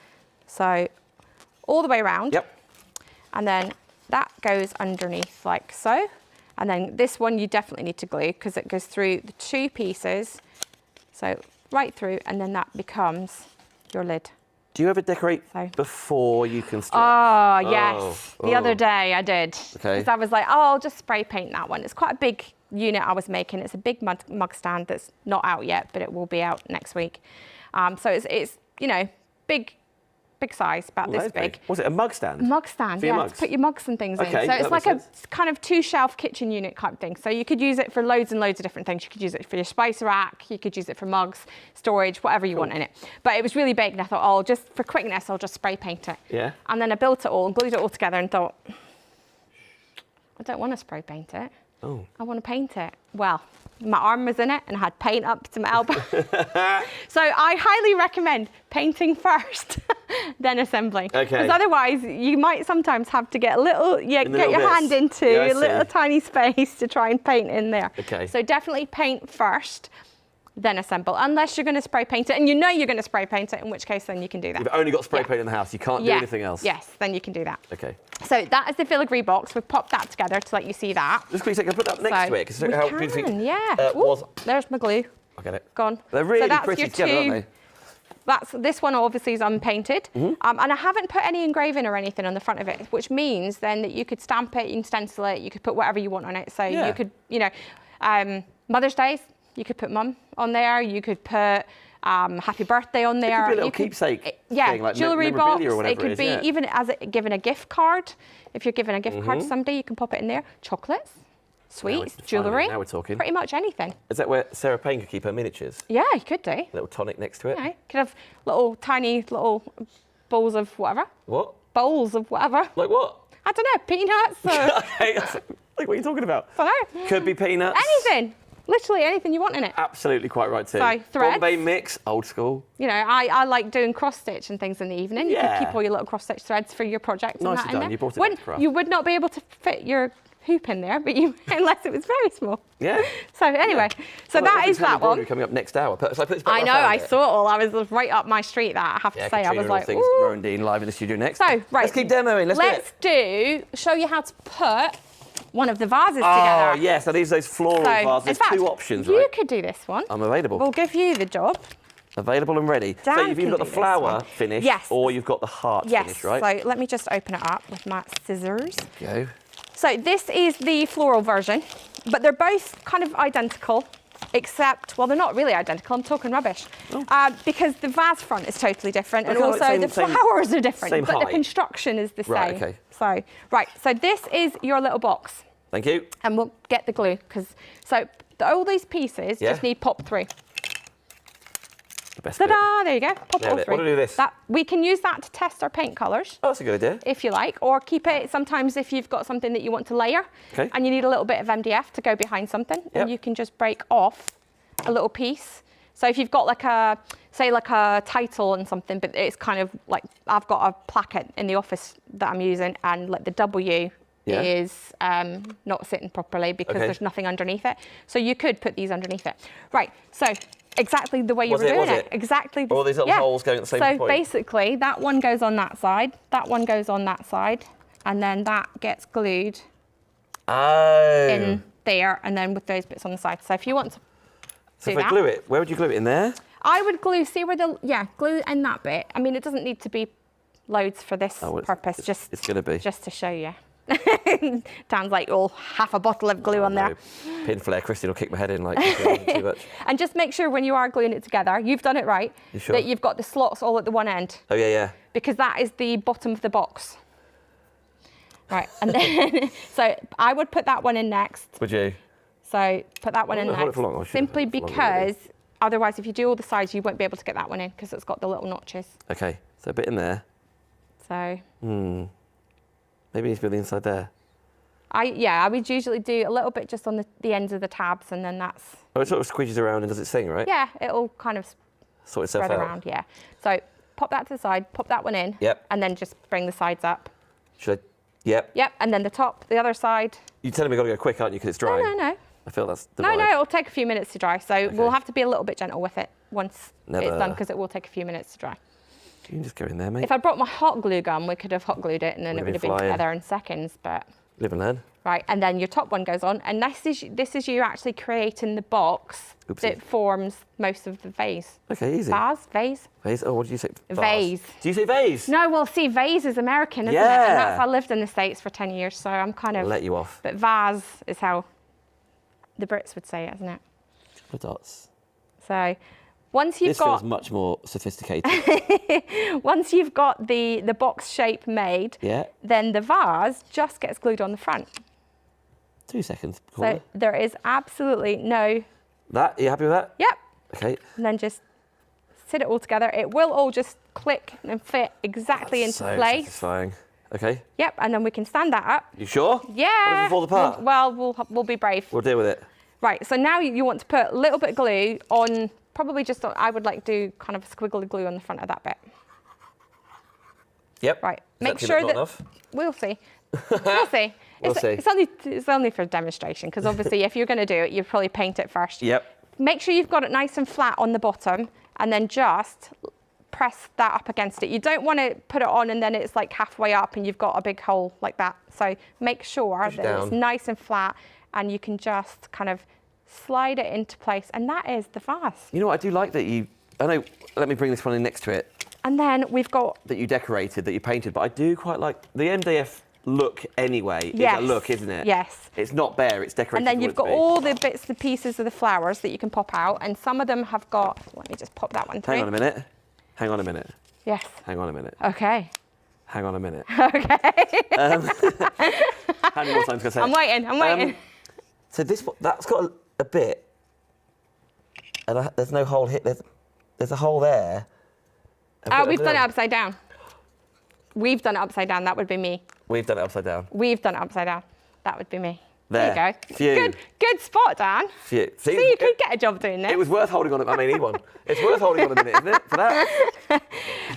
So all the way around. Yep. And then that goes underneath like so. And then this one you definitely need to glue because it goes through the 2 pieces. So right through, and then that becomes your lid. Do you ever decorate before you can start? Oh, yes. The other day I did. Okay. Because I was like, oh, I'll just spray paint that one. It's quite a big unit I was making. It's a big mug stand that's not out yet, but it will be out next week. So it's you know, big size, about this big. Was it a mug stand? Mug stand, yeah, to put your mugs and things in. So it's like a kind of 2-shelf kitchen unit type thing. So you could use it for loads and loads of different things. You could use it for your spice rack, you could use it for mugs, storage, whatever you want in it. But it was really big and I thought, oh, just for quickness, I'll just spray paint it. Yeah. And then I built it all and glued it all together and thought, I don't want to spray paint it. Oh. I want to paint it. Well, my arm was in it and I had paint up to my elbow. So I highly recommend painting first, then assembling. Okay. Because otherwise you might sometimes have to get a little, get your hand into a little tiny space to try and paint in there. Okay. So definitely paint first, then assemble, unless you're going to spray paint it and you know you're going to spray paint it, in which case then you can do that. You've only got spray paint in the house, you can't do anything else. Yes, then you can do that. Okay. So that is the filigree box. We've popped that together to let you see that. Just quickly, can I put that next to it? Because how beautiful yeah. There's my glue. I get it. Gone. They're really so pretty together, aren't they? This one obviously is unpainted, and I haven't put any engraving or anything on the front of it, which means then that you could stamp it, you can stencil it, you could put whatever you want on it. So you could, you know, Mother's Days, you could put Mum on there, you could put happy birthday on there. It could be a little keepsake thing, like jewellery box. Or whatever it could be even as given a gift card. If you're giving a gift card to somebody, you can pop it in there. Chocolates, sweets, jewellery. Now we're talking. Pretty much anything. Is that where Sarah Payne could keep her miniatures? Yeah, you could do. A little tonic next to it. Yeah, could have tiny little bowls of whatever. What? Bowls of whatever. Like what? I don't know, peanuts or... Okay, like what are you talking about? I don't know. Could be peanuts. Anything. Literally anything you want in it. Absolutely quite right too. So, threads. Bombay mix, old school. You know, I like doing cross stitch and things in the evening. You Yeah. could keep all your little cross stitch threads for your project. Nicely and that done. in there. You brought it back to craft. You would not be able to fit your hoop in there, but you unless it was very small. Yeah. So anyway, so that is that one. Coming up next hour. So I know, I saw it all. I was right up my street. That I have to say, I was like, things, ooh. Rowan Dean live in the studio next. So right, let's keep demoing. Let's show you how to put one of the vases together. Oh yes, so these are those floral vases. There's 2 options, right? You could do this one. I'm available. We'll give you the job. Available and ready. So you've either got the flower finish, or you've got the heart finish, right? So let me just open it up with my scissors. Go. So this is the floral version, but they're both kind of identical, except, well, they're not really identical. I'm talking rubbish. Because the vase front is totally different, and also the flowers are different, but the construction is the same. Right, okay. So, so this is your little box. Thank you. And we'll get the glue, all these pieces just need pop through. The best Ta-da! There you go. Pop it all through. What do I do this? We can use that to test our paint colours. Oh, that's a good idea. If you like, or keep it sometimes if you've got something that you want to layer and you need a little bit of MDF to go behind something, and you can just break off a little piece. So if you've got like a title and something, but it's kind of like, I've got a placket in the office that I'm using, and like the W is not sitting properly because there's nothing underneath it. So you could put these underneath it. Right, so exactly the way you were doing it. Exactly. All these little holes going at the same point. So basically, that one goes on that side, that one goes on that side, and then that gets glued in there, and then with those bits on the side. So if you want to So if I glue it, where would you glue it? In there? I would glue, see where glue in that bit. I mean, it doesn't need to be loads for this purpose, it's gonna be. Just to show you. Sounds like half a bottle of glue on there. Pin flare, Christine will kick my head in like too much. And just make sure when you are gluing it together, you've done it right, that you've got the slots all at the one end. Oh yeah. Because that is the bottom of the box. Right, and then, so I would put that one in next. Would you? So put that one in hold it next, for long. simply because otherwise if you do all the sides, you won't be able to get that one in because it's got the little notches. Okay, so a bit in there. So. Maybe it needs to be on the inside there. I would usually do a little bit just on the ends of the tabs, and then that's... Oh, it sort of squeezes around and does its thing, right? Yeah, it'll kind of sort itself spread out. around, yeah. So pop that to the side, pop that one in, and then just bring the sides up. Should I? Yep. Yep, and then the other side. You're telling me I've got to go quick, aren't you, because it's dry? No. I feel that's the No, vibe. it'll take a few minutes to dry, so we'll have to be a little bit gentle with it once it's done, because it will take a few minutes to dry. You can just go in there, mate. If I brought my hot glue gun, we could have hot glued it and then it would have been together in seconds, but... Live and learn. Right, and then your top one goes on, and this is you actually creating the box that forms most of the vase. Okay, easy. Vase? Vase? Oh, what did you say? Vase. Do you say vase? No, well, see, vase is American, isn't it? And I lived in the States for 10 years, so I'm kind of... Let you off. But vase is how the Brits would say it, isn't it? Couple of dots. So... Once you've this feels much more sophisticated. Once you've got the box shape made, then the vase just gets glued on the front. 2 seconds. So there is absolutely no... That, are you happy with that? Yep. Okay. And then just sit it all together. It will all just click and fit exactly into place. Satisfying. Okay. Yep, and then we can stand that up. You sure? Yeah. What if we fall apart? We'll be brave. We'll deal with it. Right, so now you want to put a little bit of glue on... Probably just, I would like to do kind of squiggly glue on the front of that bit. Yep. Right, make sure that, we'll see. We'll see. It's only for demonstration, because obviously if you're going to do it, you probably paint it first. Yep. Make sure you've got it nice and flat on the bottom, and then just press that up against it. You don't want to put it on and then it's like halfway up and you've got a big hole like that. So make sure that it's nice and flat, and you can just kind of slide it into place, and that is the vase. You know what, I do like that let me bring this one in next to it. And then we've got... That you decorated, that you painted, but I do quite like the MDF look anyway. Yes. It's a look, isn't it? Yes. It's not bare, it's decorated. And then you've got all the bits and pieces of the flowers that you can pop out, and some of them have got... Let me just pop that one through. Hang on a minute. Hang on a minute. Yes. Hang on a minute. Okay. Hang on a minute. Okay. How many more times can I say? I'm waiting. So that's got a bit, and there's no hole here. There's a hole there. We've done it upside down. We've done it upside down. That would be me. We've done it upside down. We've done it upside down. That would be me. There you go. Phew. Good spot, Dan. Phew. See, you could get a job doing this. It was worth holding on. I mean, E1. It's worth holding on a minute, isn't it, for that?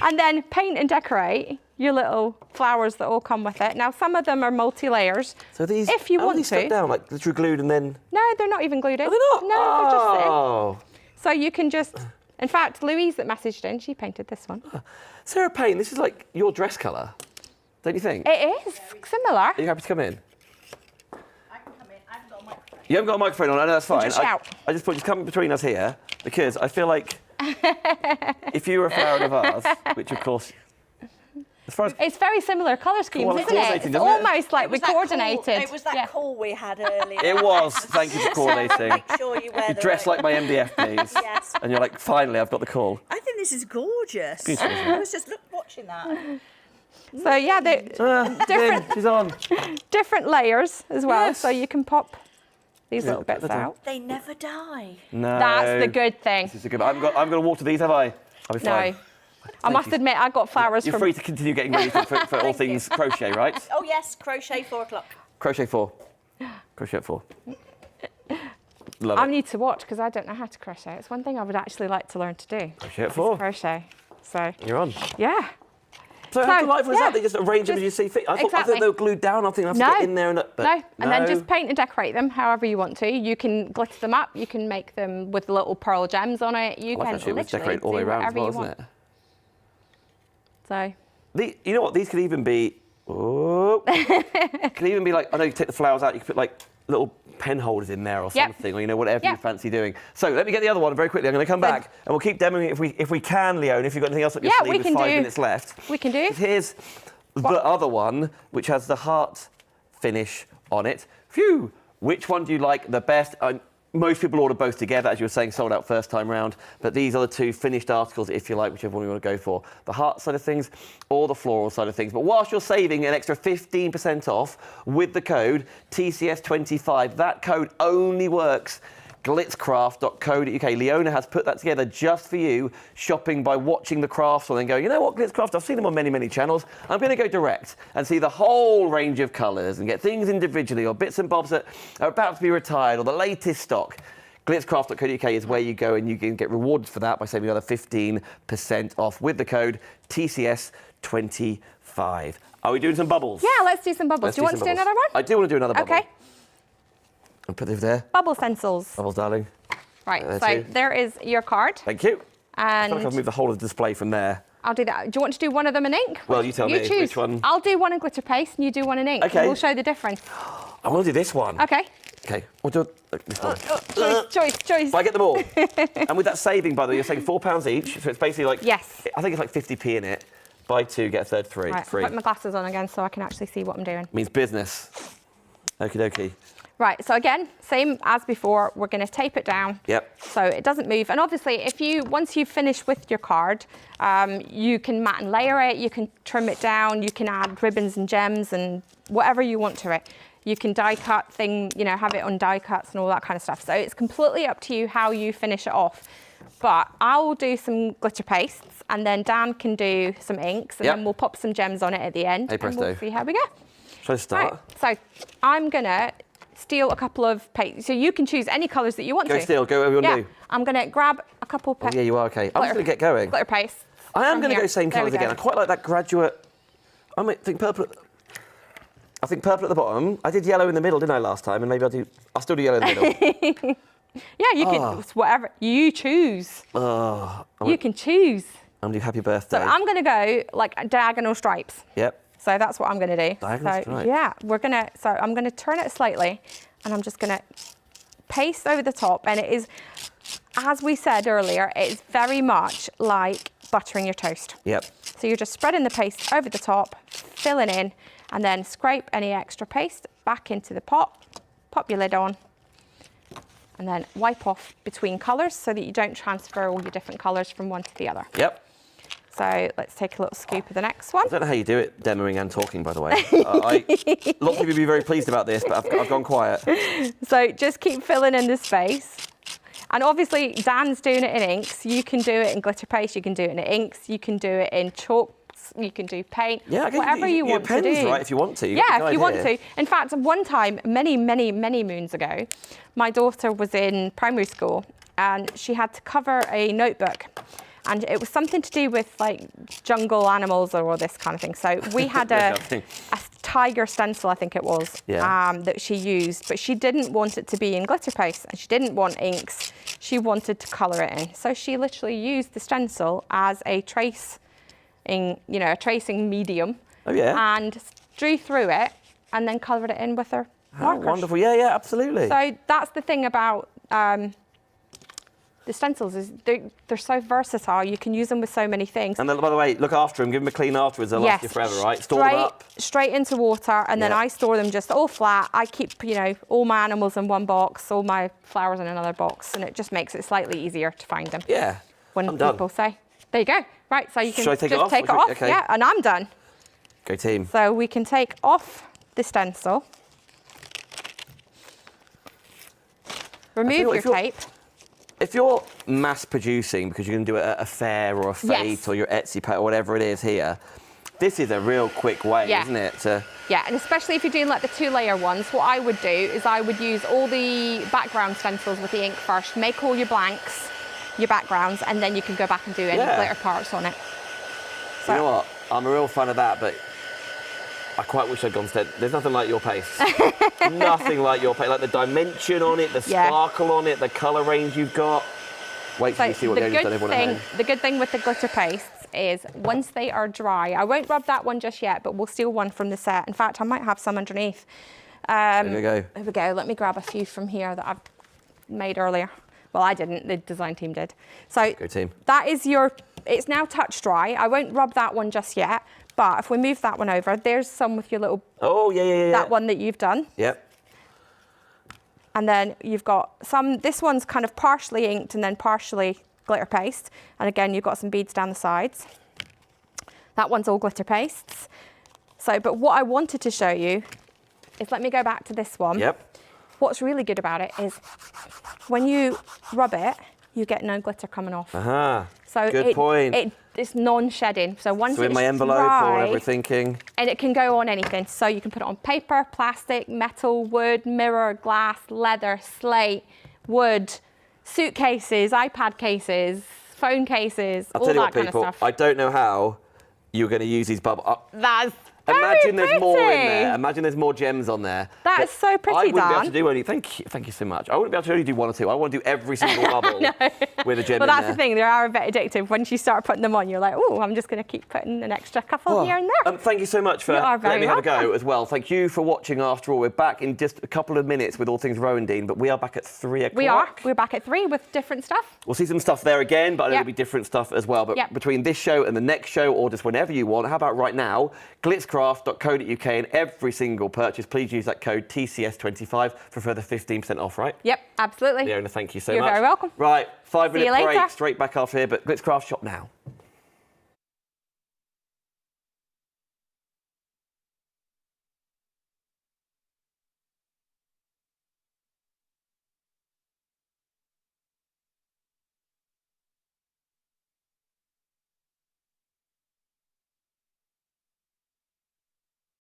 And then paint and decorate your little flowers that all come with it. Now, some of them are multi-layers. So these, if you want these stuck down, like literally glued and then... No, they're not even glued in. Are they not? No, they're just sitting. Oh. So you can just... In fact, Louise that messaged in, she painted this one. Sarah Payne, this is like your dress colour, don't you think? It is similar. Are you happy to come in? I can come in. I haven't got a microphone. You haven't got a microphone on, I know that's fine. Just shout. I just thought just come between us here, because I feel like if you were a flower in a vase, which of course... As far as it's very similar colour schemes, isn't it? It's almost like we coordinated. It was that call we had earlier. It was. Thank you for coordinating. Make sure you wear You dress like my MDF, please. Yes. And you're like, finally, I've got the call. I think this is gorgeous. Beautiful, isn't it? I was just watching that. So yeah, they're She's on. different layers as well. Yes. So you can pop these little bits out. They never die. No. That's the good thing. This is a good. I'm going to water these, have I? I'll be fine. No. I must admit, I got flowers You're free to continue getting ready for all things crochet, right? Oh yes, crochet 4 o'clock. Crochet 4. Crochet at 4. Love I it. need to watch because I don't know how to crochet. It's one thing I would actually like to learn to do. Crochet at 4. Crochet. So You're on. yeah. So how delightful is that? They just arrange them as you see fit. I thought they were glued down. I think I have to get in there and no. And then just paint and decorate them however you want to. You can glitter them up. You can make them with little pearl gems on it. You can actually literally decorate all the way around as well, isn't it? So. You know what? These could even be. Oh, could even be like. I know you take the flowers out. You could put like little pen holders in there or something, or you know whatever you fancy doing. So let me get the other one very quickly. I'm going to come back and we'll keep demoing it if we can, Leona. If you've got anything else up your sleeve, with 5 minutes left. We can do. Here's the other one, which has the heart finish on it. Phew! Which one do you like the best? Most people order both together, as you were saying, sold out first time round. But these are the two finished articles, if you like, whichever one you want to go for. The heart side of things or the floral side of things. But whilst you're saving an extra 15% off with the code TCS25, that code only works GlitzCraft.co.uk. Leona has put that together just for you, shopping by watching the crafts and then going, you know what, GlitzCraft, I've seen them on many, many channels. I'm going to go direct and see the whole range of colours and get things individually or bits and bobs that are about to be retired or the latest stock. GlitzCraft.co.uk is where you go and you can get rewarded for that by saving another 15% off with the code TCS25. Are we doing some bubbles? Yeah, let's do some bubbles. Do you want to do another one? I do want to do another bubble. Okay. I'll put it there. Bubble stencils. Bubbles, darling. Right, so there is your card. Thank you. And I feel like I've moved the whole of the display from there. I'll do that. Do you want to do one of them in ink? Well, you tell me. choose. Which one? I'll do one in glitter paste and you do one in ink. Okay. And we'll show the difference. I want to do this one. Okay. Okay, we'll do this one. Choice. But I get them all. And with that saving, by the way, you're saying £4 each, so it's basically like, Yes. I think it's like 50p in it. Buy two, get a third free. Right, free. I'll put my glasses on again so I can actually see what I'm doing. Means business. Okie dokie. Right, so again, same as before, we're going to tape it down. Yep. So it doesn't move. And obviously, once you finish with your card, you can mat and layer it, you can trim it down, you can add ribbons and gems and whatever you want to it. You can die cut have it on die cuts and all that kind of stuff. So it's completely up to you how you finish it off. But I'll do some glitter pastes and then Dan can do some inks and then we'll pop some gems on it at the end. Hey, presto. And we'll see how we go. Shall I start? Right, so I'm gonna steal a couple of paste. So you can choose any colours that you want to. Go steal, go whatever you want to do. I'm gonna grab a couple Oh, yeah, you are, okay. I'm just going to get going. Glitter paste. I am from going to here. go same There we colours again. go. I quite like that graduate. I think purple. I think purple at the bottom. I did yellow in the middle, didn't I, last time? And maybe I'll still do yellow in the middle. Yeah, you can, it's whatever, you choose. You can choose. I'm going to do happy birthday. So I'm gonna go like diagonal stripes. Yep. So that's what I'm gonna do. Diagonal stripe. Yeah, so I'm gonna turn it slightly and I'm just gonna paste over the top. And it is, as we said earlier, it's very much like buttering your toast. Yep. So you're just spreading the paste over the top, filling in, and then scrape any extra paste back into the pot, pop your lid on, and then wipe off between colours so that you don't transfer all your different colours from one to the other. Yep. So let's take a little scoop of the next one. I don't know how you do it, demoing and talking, by the way. Lots of people will be very pleased about this, but I've gone quiet. So just keep filling in the space. And obviously Dan's doing it in inks. You can do it in glitter paste, you can do it in inks, you can do it in chalks, you can do paint, Yeah, whatever you want to do. Right, if you want to. Yeah, if you want to. In fact, one time, many moons ago, my daughter was in primary school and she had to cover a notebook. And it was something to do with like jungle animals or all this kind of thing. So we had a tiger stencil, I think it was, that she used, but she didn't want it to be in glitter paste and she didn't want inks. She wanted to colour it in. So she literally used the stencil as a a tracing medium. Oh, yeah. And drew through it and then coloured it in with her markers. Wonderful. Yeah, absolutely. So that's the thing about the stencils is they're so versatile. You can use them with so many things. And then, by the way, look after them. Give them a clean afterwards. They'll last you forever, right? Store them up. Straight into water, and then I store them just all flat. I keep, all my animals in one box, all my flowers in another box, and it just makes it slightly easier to find them. Yeah. When I'm done. people say, there you go. Right, so you can Should I take just it off? take it off. Okay. Yeah, and I'm done. Go team. So we can take off the stencil. Remove your tape. If you're mass producing because you're going to do it at a fair or a fete or your Etsy page or whatever it is here, this is a real quick way, isn't it? Yeah, and especially if you're doing like the 2-layer ones, what I would do is I would use all the background stencils with the ink first, make all your blanks, your backgrounds, and then you can go back and do any glitter parts on it. So, you know what? I'm a real fan of that, but I quite wish I'd gone There's nothing like your paste. Nothing like your paste. Like the dimension on it, the sparkle on it, the colour range you've got. Wait till you see what Leona's done everyone at home. The good thing with the glitter pastes is once they are dry, I won't rub that one just yet, but we'll steal one from the set. In fact, I might have some underneath. There we go. Here we go. Let me grab a few from here that I've made earlier. Well, I didn't, the design team did. So go team. That is it's now touch dry. I won't rub that one just yet, but if we move that one over, there's some with your little, that one that you've done. Yep. And then you've got this one's kind of partially inked and then partially glitter paste. And again, you've got some beads down the sides. That one's all glitter pastes. So, but what I wanted to show you is, let me go back to this one. Yep. What's really good about it is when you rub it, you get no glitter coming off. So good point. It's non-shedding. So once so in it's my envelope dry, or whatever we're thinking. And it can go on anything. So you can put it on paper, plastic, metal, wood, mirror, glass, leather, slate, wood, suitcases, iPad cases, phone cases, all that kind of stuff. I don't know how you're going to use these bubbles. Imagine there's more in pretty. there. Imagine there's more gems on there. That But is so pretty, I wouldn't be able Dan. to do only. Thank you so much. I wouldn't be able to only do one or two. I want to do every single bubble with a gem Well, in that's there. the thing. They are a bit addictive. Once you start putting them on, you're like, oh, I'm just going to keep putting an extra couple here and there. Thank you so much for You are letting very me have a go welcome. as well. Thank you for watching. After all, we're back in just a couple of minutes with all things Rowan-Dean, but we are back at 3 o'clock. We are. We're back at 3 with different stuff. We'll see some stuff there again, but Yep. it'll be different stuff as well. But Yep. between this show and the next show, or just whenever you want, how about right now, glitzcraft.co.uk, and every single purchase, please use that code TCS25 for further 15% off, right? Yep, absolutely. Leona, thank you so You're much. very welcome. Right, 5 See you minute break, later. straight back after here, but GlitzCraft shop now.